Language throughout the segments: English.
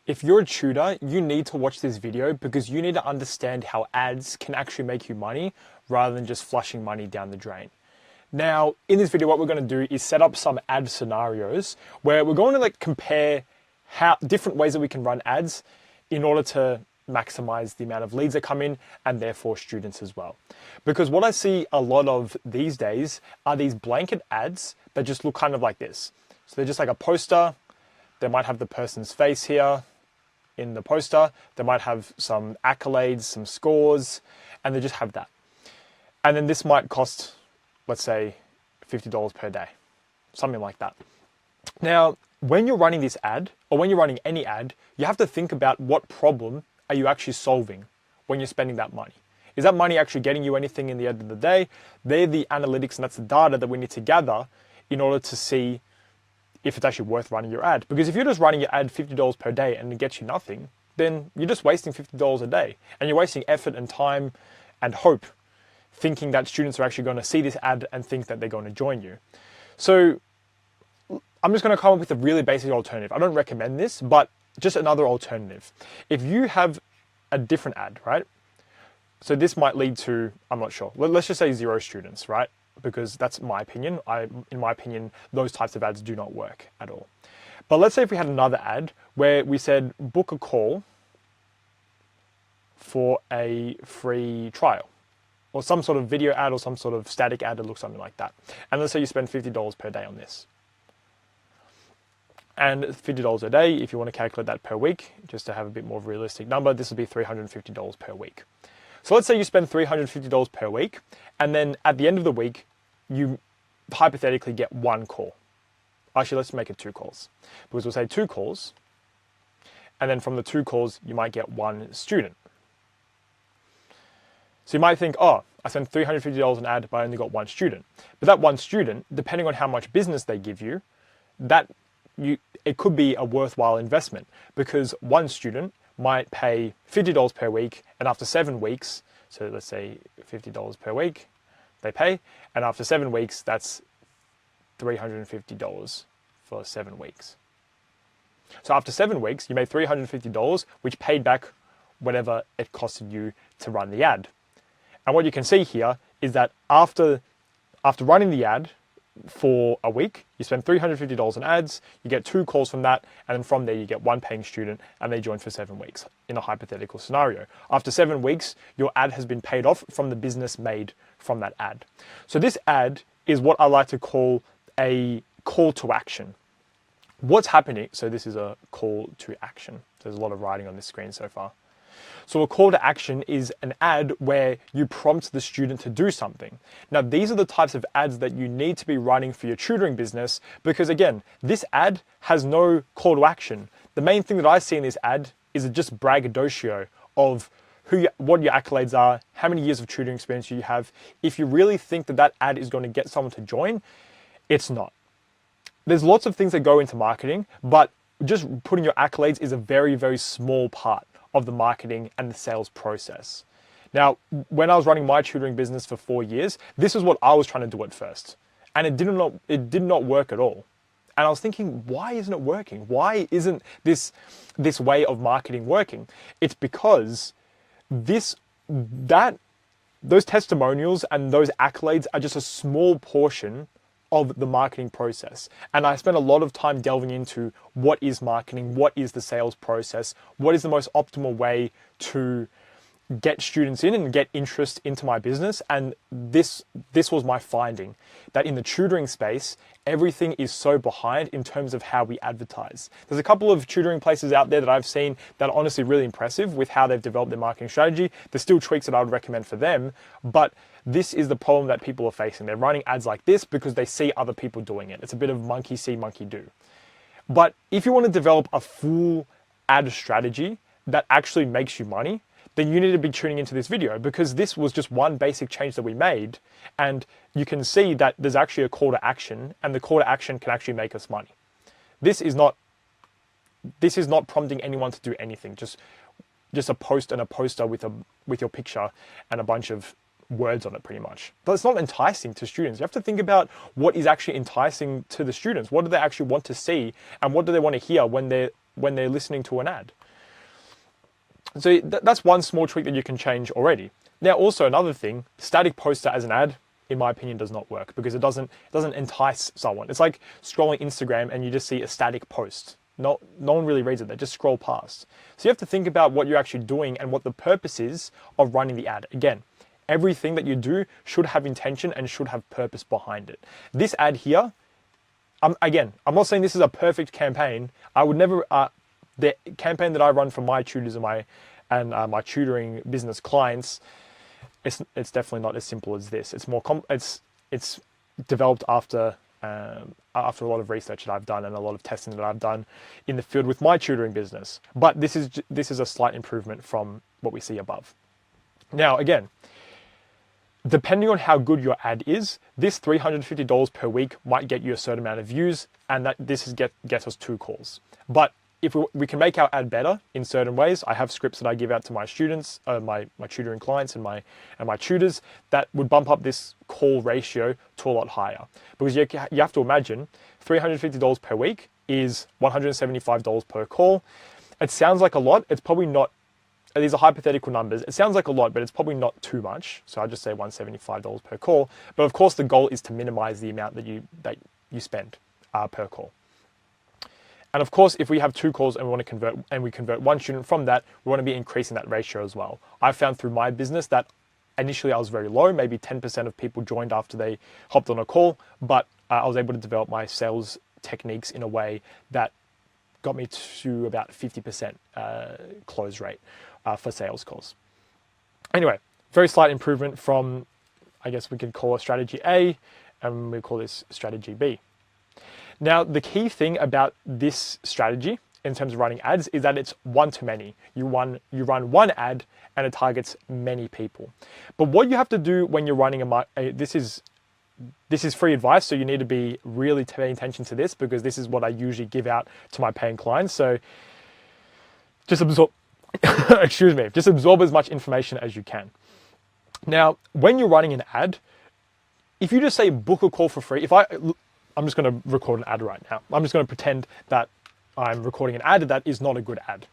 If you're a tutor, you need to watch this video because you need to understand how ads can actually make you money rather than just flushing money down the drain. Now, in this video, what we're going to do is set up some ad scenarios where we're going to compare how different ways that we can run ads in order to maximize the amount of leads that come in and therefore students as well. Because what I see a lot of these days are these blanket ads that just look kind of like this. So they're just like a poster. They might have the person's face here in the poster. They might have some accolades, some scores, and they just have that. And then this might cost, let's say, $50 per day, something like that. Now, when you're running this ad, or when you're running any ad, you have to think about what problem are you actually solving when you're spending that money. Is that money actually getting you anything in the end of the day? They're the analytics and that's the data that we need to gather in order to see if it's actually worth running your ad. Because if you're just running your ad $50 per day and it gets you nothing, then you're just wasting $50 a day. And you're wasting effort and time and hope thinking that students are actually going to see this ad and think that they're going to join you. So I'm just going to come up with a really basic alternative. I don't recommend this, but just another alternative. If you have a different ad, right? So this might lead to, I'm not sure, let's just say 0 students, right? Because that's my opinion. In my opinion, those types of ads do not work at all. But let's say if we had another ad where we said, book a call for a free trial, or some sort of video ad or some sort of static ad that looks something like that. And let's say you spend $50 per day on this. And $50 a day, if you want to calculate that per week, just to have a bit more of a realistic number, this would be $350 per week. So let's say you spend $350 per week, and then at the end of the week, you hypothetically get 1 call. Actually, let's make it 2 calls. Because we'll say 2 calls, and then from the 2 calls, you might get 1 student. So you might think, oh, I spent $350 an ad, but I only got 1 student. But that 1 student, depending on how much business they give you, it could be a worthwhile investment, because 1 student might pay $50 per week, and after 7 weeks, so let's say $50 per week they pay, and after 7 weeks, that's $350 for 7 weeks. So after 7 weeks, you made $350, which paid back whatever it costed you to run the ad. And what you can see here is that after running the ad for a week, you spend $350 on ads, you get 2 calls from that, and then from there you get 1 paying student, and they join for 7 weeks in a hypothetical scenario. After 7 weeks, your ad has been paid off from the business made from that ad. So this ad is what I like to call a call to action. What's happening? So this is a call to action. There's a lot of writing on this screen so far. So a call to action is an ad where you prompt the student to do something. Now, these are the types of ads that you need to be running for your tutoring business, because again, this ad has no call to action. The main thing that I see in this ad is just braggadocio of what your accolades are, how many years of tutoring experience you have. If you really think that that ad is going to get someone to join, it's not. There's lots of things that go into marketing, but just putting your accolades is a very, very small part of the marketing and the sales process. Now, when I was running my tutoring business for 4 years, this is what I was trying to do at first. And it did not work at all. And I was thinking, why isn't it working? Why isn't this way of marketing working? It's because those testimonials and those accolades are just a small portion of the marketing process. And I spent a lot of time delving into what is marketing, what is the sales process, what is the most optimal way to get students in and get interest into my business. And this was my finding, that in the tutoring space, everything is so behind in terms of how we advertise. There's a couple of tutoring places out there that I've seen that are honestly really impressive with how they've developed their marketing strategy. There's still tweaks that I would recommend for them, but this is the problem that people are facing. They're running ads like this because they see other people doing it. It's a bit of monkey see, monkey do. But if you want to develop a full ad strategy that actually makes you money, then you need to be tuning into this video, because this was just one basic change that we made. And you can see that there's actually a call to action, and the call to action can actually make us money. This is not prompting anyone to do anything. Just a post and a poster with your picture and a bunch of words on it pretty much. But it's not enticing to students. You have to think about what is actually enticing to the students. What do they actually want to see, and what do they want to hear when they're when they're listening to an ad. So that's one small tweak that you can change already. Now, also another thing, static poster as an ad, in my opinion, does not work because it doesn't entice someone. It's like scrolling Instagram and you just see a static post. No one really reads it. They just scroll past. So you have to think about what you're actually doing and what the purpose is of running the ad. Again, everything that you do should have intention and should have purpose behind it. This ad here, I'm not saying this is a perfect campaign. I would never, the campaign that I run for my tutors and my tutoring business clients, it's definitely not as simple as this. It's more it's developed after a lot of research that I've done and a lot of testing that I've done in the field with my tutoring business. But this is a slight improvement from what we see above. Now, again, depending on how good your ad is, this $350 per week might get you a certain amount of views, and that this is gets us 2 calls. But if we can make our ad better in certain ways, I have scripts that I give out to my students, my tutoring clients and my tutors that would bump up this call ratio to a lot higher. Because you have to imagine $350 per week is $175 per call. It sounds like a lot. It's probably not. These are hypothetical numbers. It sounds like a lot, but it's probably not too much. So I'll just say $175 per call. But of course, the goal is to minimize the amount that you spend per call. And of course, if we have 2 calls and we convert 1 student from that, we want to be increasing that ratio as well. I found through my business that initially I was very low, maybe 10% of people joined after they hopped on a call, but I was able to develop my sales techniques in a way that got me to about 50% close rate for sales calls. Anyway, very slight improvement from, I guess we could call it strategy A, and we call this strategy B. Now, the key thing about this strategy in terms of running ads is that it's one-to-many. You run one ad and it targets many people. But what you have to do when you're running this is free advice, so you need to be really paying attention to this because this is what I usually give out to my paying clients. So just absorb, just absorb as much information as you can. Now, when you're running an ad, if you just say book a call for free, I'm just going to record an ad right now. I'm just going to pretend that I'm recording an ad that is not a good ad.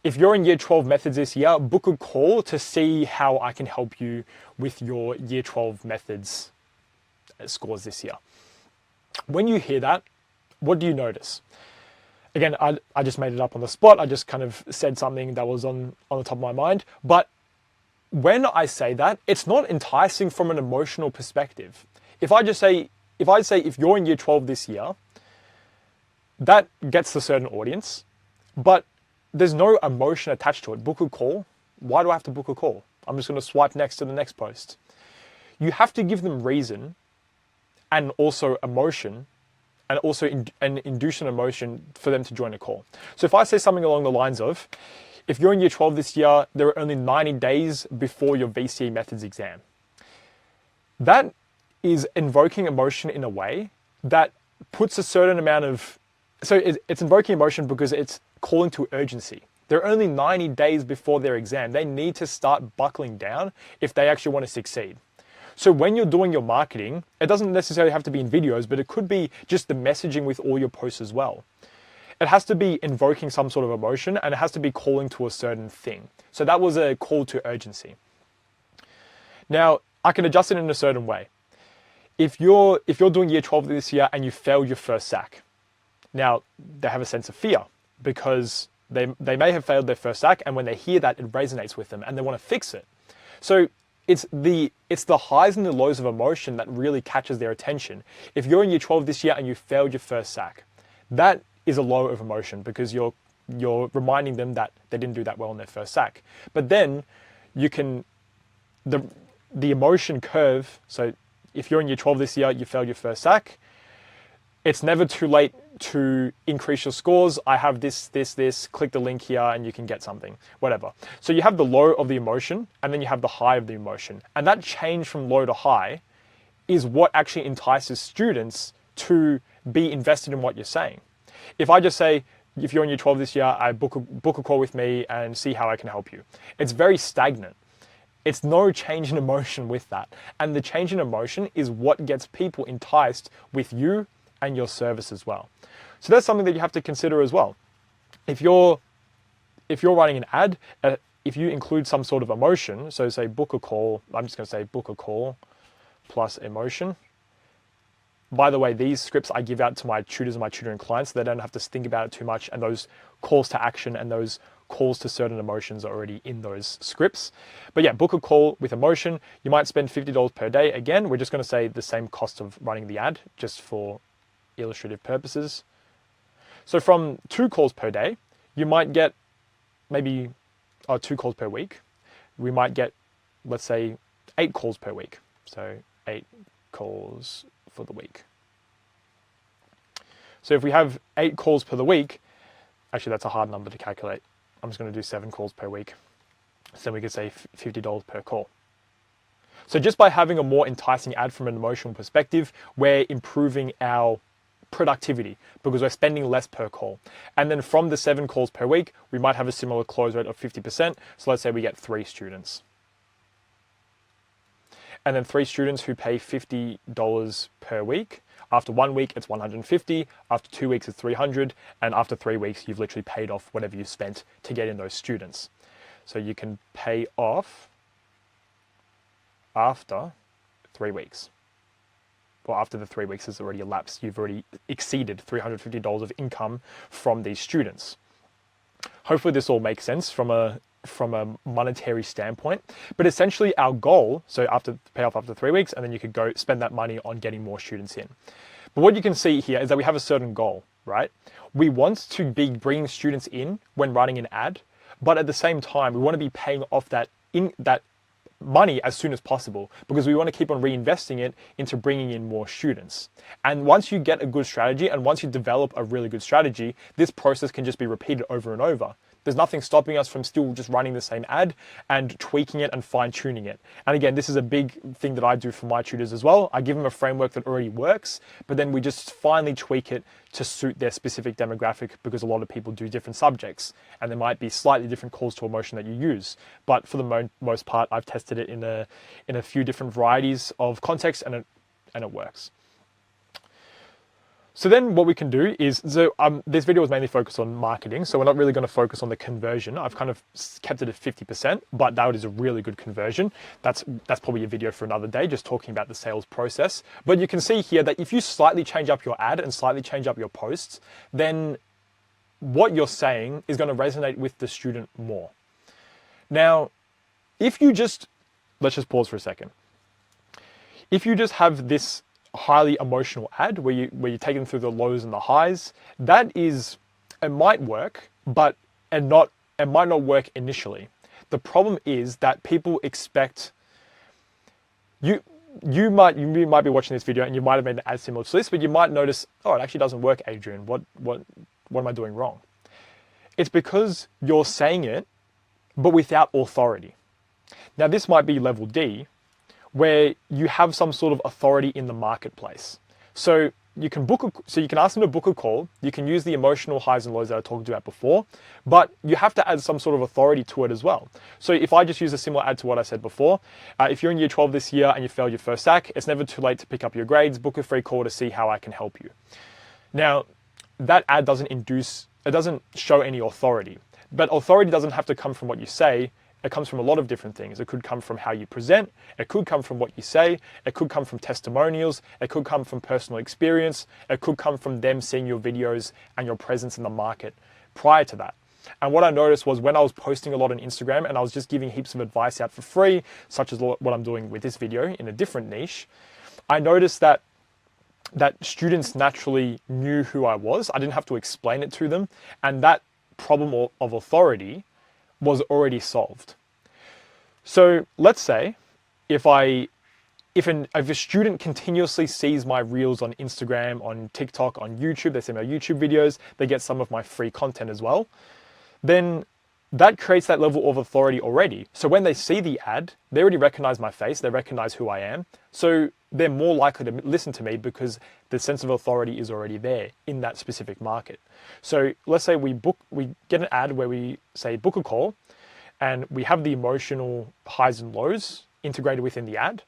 If you're in year 12 methods this year, book a call to see how I can help you with your year 12 methods scores this year. When you hear that, what do you notice? Again, I just made it up on the spot. I just kind of said something that was on the top of my mind. But when I say that, it's not enticing from an emotional perspective. If I say if you're in year 12 this year, that gets a certain audience, but there's no emotion attached to it. Book a call. Why do I have to book a call? I'm just going to swipe next to the next post. You have to give them reason and also emotion and also induce an emotion for them to join a call. So if I say something along the lines of, if you're in year 12 this year, there are only 90 days before your VCE methods exam. That is invoking emotion in a way that puts a certain amount of, so it's invoking emotion because it's calling to urgency. They're only 90 days before their exam. They need to start buckling down if they actually want to succeed. So when you're doing your marketing, it doesn't necessarily have to be in videos, but it could be just the messaging with all your posts as well. It has to be invoking some sort of emotion and it has to be calling to a certain thing. So that was a call to urgency. Now, I can adjust it in a certain way. If you're doing year 12 this year and you failed your first SAC, now they have a sense of fear because they may have failed their first SAC, and when they hear that, it resonates with them and they want to fix it. So it's the highs and the lows of emotion that really catches their attention. If you're in year 12 this year and you failed your first SAC, that is a low of emotion because you're reminding them that they didn't do that well in their first SAC. But then you can, the emotion curve, so if you're in year 12 this year, you failed your first SAC, it's never too late to increase your scores. I have this, click the link here and you can get something, whatever. So you have the low of the emotion and then you have the high of the emotion. And that change from low to high is what actually entices students to be invested in what you're saying. If I just say, if you're in year 12 this year, I book a call with me and see how I can help you. It's very stagnant. It's no change in emotion with that. And the change in emotion is what gets people enticed with you and your service as well. So that's something that you have to consider as well. if you're running an ad, if you include some sort of emotion, so say book a call, I'm just going to say book a call plus emotion. By the way, these scripts I give out to my tutors and my tutoring clients, so they don't have to think about it too much, and those calls to action and those calls to certain emotions are already in those scripts. But yeah, book a call with emotion. You might spend $50 per day. Again, we're just going to say the same cost of running the ad, just for illustrative purposes. So from 2 calls per day, you might get maybe 2 calls per week. We might get, let's say, 8 calls per week. So 8 calls for the week. So if we have 8 calls per the week, actually that's a hard number to calculate. I'm just going to do 7 calls per week. So then we could say $50 per call. So just by having a more enticing ad from an emotional perspective, we're improving our productivity because we're spending less per call. And then from the 7 calls per week, we might have a similar close rate of 50%. So let's say we get 3 students. And then 3 students who pay $50 per week. After 1 week, it's $150. After 2 weeks, it's $300. And after 3 weeks, you've literally paid off whatever you spent to get in those students. So you can pay off after 3 weeks. Well, after the 3 weeks has already elapsed, you've already exceeded $350 of income from these students. Hopefully this all makes sense from a monetary standpoint, but essentially our goal, so pay off after 3 weeks, and then you could go spend that money on getting more students in. But what you can see here is that we have a certain goal, right? We want to be bringing students in when running an ad, but at the same time, we want to be paying off that money as soon as possible because we want to keep on reinvesting it into bringing in more students. And once you get a good strategy and once you develop a really good strategy, this process can just be repeated over and over. There's nothing stopping us from still just running the same ad and tweaking it and fine tuning it. And again, this is a big thing that I do for my tutors as well. I give them a framework that already works, but then we just finally tweak it to suit their specific demographic because a lot of people do different subjects and there might be slightly different calls to emotion that you use. But for the most part, I've tested it in a few different varieties of contexts and it works. So then what we can do is, this video was mainly focused on marketing, so we're not really going to focus on the conversion. I've kind of kept it at 50%, but that is a really good conversion. That's probably a video for another day, just talking about the sales process. But you can see here that if you slightly change up your ad and slightly change up your posts, then what you're saying is going to resonate with the student more. Now, if you just, let's just pause for a second. If you just have this highly emotional ad where you take them through the lows and the highs, it might work, but it might not work initially. The problem is that people expect you might be watching this video and you might have made an ad similar to this, but you might notice, oh, it actually doesn't work, Adrian. What am I doing wrong? It's because you're saying it, but without authority. Now this might be level D, where you have some sort of authority in the marketplace. So you can ask them to book a call. You can use the emotional highs and lows that I talked about before, but you have to add some sort of authority to it as well. So if I just use a similar ad to what I said before, if you're in year 12 this year and you failed your first SAC, it's never too late to pick up your grades, book a free call to see how I can help you. Now, that ad doesn't show any authority, but authority doesn't have to come from what you say. It comes from a lot of different things. It could come from how you present. It could come from what you say. It could come from testimonials. It could come from personal experience. It could come from them seeing your videos and your presence in the market prior to that. And what I noticed was when I was posting a lot on Instagram and I was just giving heaps of advice out for free, such as what I'm doing with this video in a different niche, I noticed that students naturally knew who I was. I didn't have to explain it to them. And that problem of authority was already solved. So let's say if a student continuously sees my reels on Instagram, on TikTok, on YouTube, they see my YouTube videos, they get some of my free content as well, then that creates that level of authority already. So when they see the ad, they already recognize my face, they recognize who I am. So they're more likely to listen to me because the sense of authority is already there in that specific market. So let's say we get an ad where we say book a call and we have the emotional highs and lows integrated within the ad.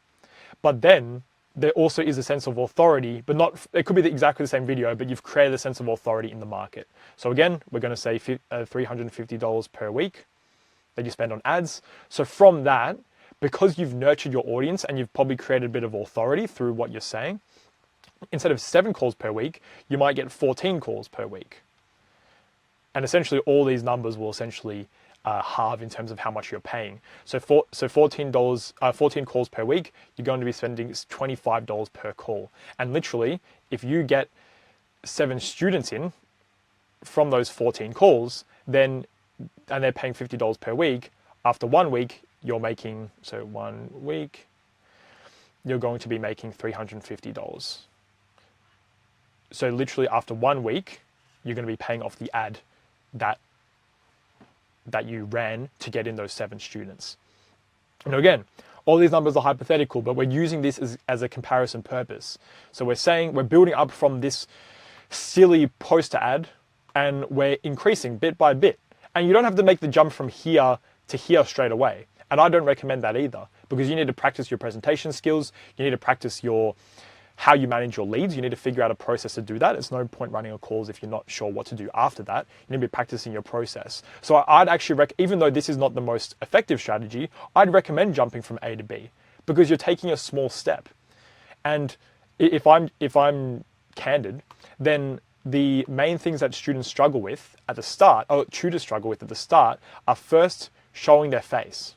But then there also is a sense of authority, but not, it could be exactly the same video, but you've created a sense of authority in the market. So again, we're going to say $350 per week that you spend on ads. So from that, because you've nurtured your audience and you've probably created a bit of authority through what you're saying, instead of 7 calls per week, you might get 14 calls per week. And essentially all these numbers will essentially halve in terms of how much you're paying. So 14 calls per week, you're going to be spending $25 per call. And literally, if you get 7 students in from those 14 calls, then, and they're paying $50 per week, after 1 week, you're making, so 1 week, you're going to be making $350. So literally after 1 week, you're going to be paying off the ad that you ran to get in those 7 students. And again, all these numbers are hypothetical, but we're using this as a comparison purpose. So we're saying we're building up from this silly poster ad and we're increasing bit by bit. And you don't have to make the jump from here to here straight away. And I don't recommend that either, because you need to practice your presentation skills. You need to practice how you manage your leads. You need to figure out a process to do that. It's no point running a calls if you're not sure what to do after that. You need to be practicing your process. So I'd actually, even though this is not the most effective strategy, I'd recommend jumping from A to B, because you're taking a small step. And if I'm candid, then the main things that students struggle with at the start, or tutors struggle with at the start, are first showing their face.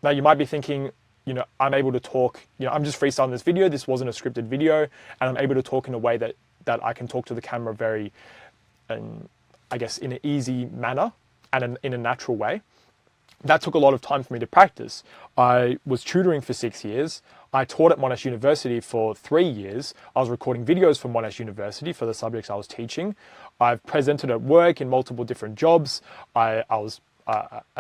Now you might be thinking, I'm able to talk, I'm just freestyling this video. This wasn't a scripted video, and I'm able to talk in a way that I can talk to the camera very, I guess, in an easy manner and in a natural way. That took a lot of time for me to practice. I was tutoring for 6 years. I taught at Monash University for 3 years. I was recording videos for Monash University for the subjects I was teaching. I've presented at work in multiple different jobs. I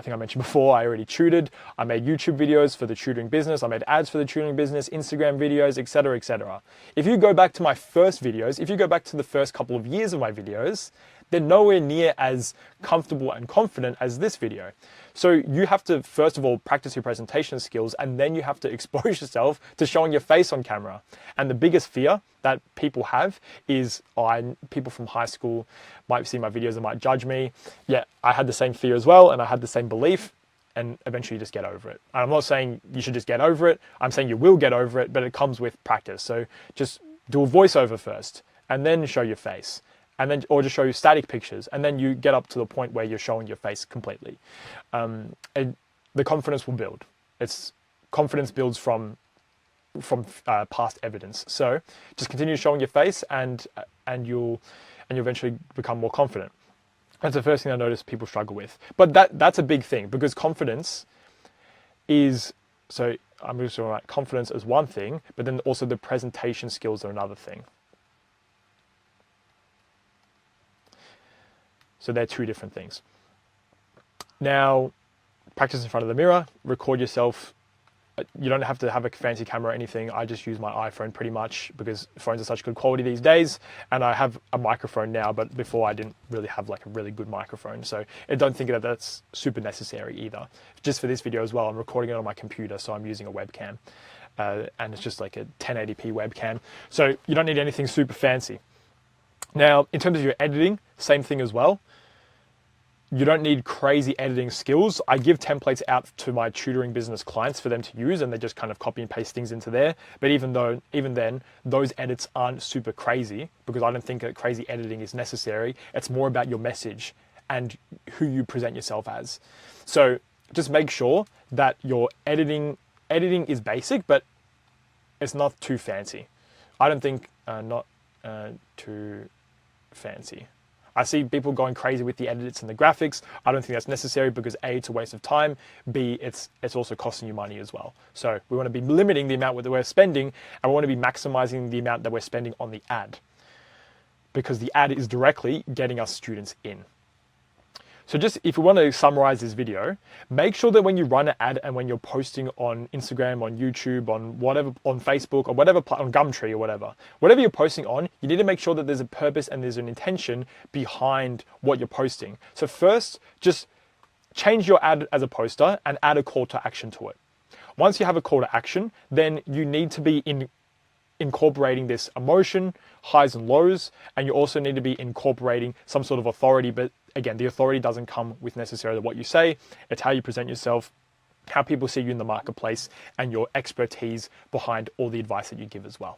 think I mentioned before, I already tutored. I made YouTube videos for the tutoring business. I made ads for the tutoring business, Instagram videos, etc., etc. If you go back to my first videos, if you go back to the first couple of years of my videos, they're nowhere near as comfortable and confident as this video. So you have to, first of all, practice your presentation skills, and then you have to expose yourself to showing your face on camera. And the biggest fear that people have is, people from high school might see my videos and might judge me. Yeah, I had the same fear as well, and I had the same belief, and eventually you just get over it. And I'm not saying you should just get over it. I'm saying you will get over it, but it comes with practice. So just do a voiceover first, and then show your face. And then, or just show you static pictures, and then you get up to the point where you're showing your face completely. The confidence will build. Confidence builds from past evidence. So just continue showing your face, and you'll eventually become more confident. That's the first thing I notice people struggle with. But that's a big thing, because confidence is, so I'm just talking about confidence as one thing, but then also the presentation skills are another thing. So they're 2 different things. Now, practice in front of the mirror, record yourself. You don't have to have a fancy camera or anything. I just use my iPhone pretty much, because phones are such good quality these days. And I have a microphone now, but before I didn't really have like a really good microphone. So I don't think that that's super necessary either. Just for this video as well, I'm recording it on my computer, so I'm using a webcam. And it's just like a 1080p webcam. So you don't need anything super fancy. Now, in terms of your editing, same thing as well. You don't need crazy editing skills. I give templates out to my tutoring business clients for them to use, and they just kind of copy and paste things into there. But even then, those edits aren't super crazy, because I don't think that crazy editing is necessary. It's more about your message and who you present yourself as. So just make sure that your editing is basic, but it's not too fancy. I don't think not too fancy. I see people going crazy with the edits and the graphics. I don't think that's necessary, because A, it's a waste of time. B, it's also costing you money as well. So we want to be limiting the amount that we're spending, and we want to be maximizing the amount that we're spending on the ad, because the ad is directly getting us students in. So just, if we want to summarize this video, make sure that when you run an ad and when you're posting on Instagram, on YouTube, on whatever, on Facebook, or whatever, on Gumtree or whatever you're posting on, you need to make sure that there's a purpose and there's an intention behind what you're posting. So first, just change your ad as a poster and add a call to action to it. Once you have a call to action, then you need to be incorporating this emotion, highs and lows, and you also need to be incorporating some sort of authority. But again, the authority doesn't come with necessarily what you say, it's how you present yourself, how people see you in the marketplace, and your expertise behind all the advice that you give as well.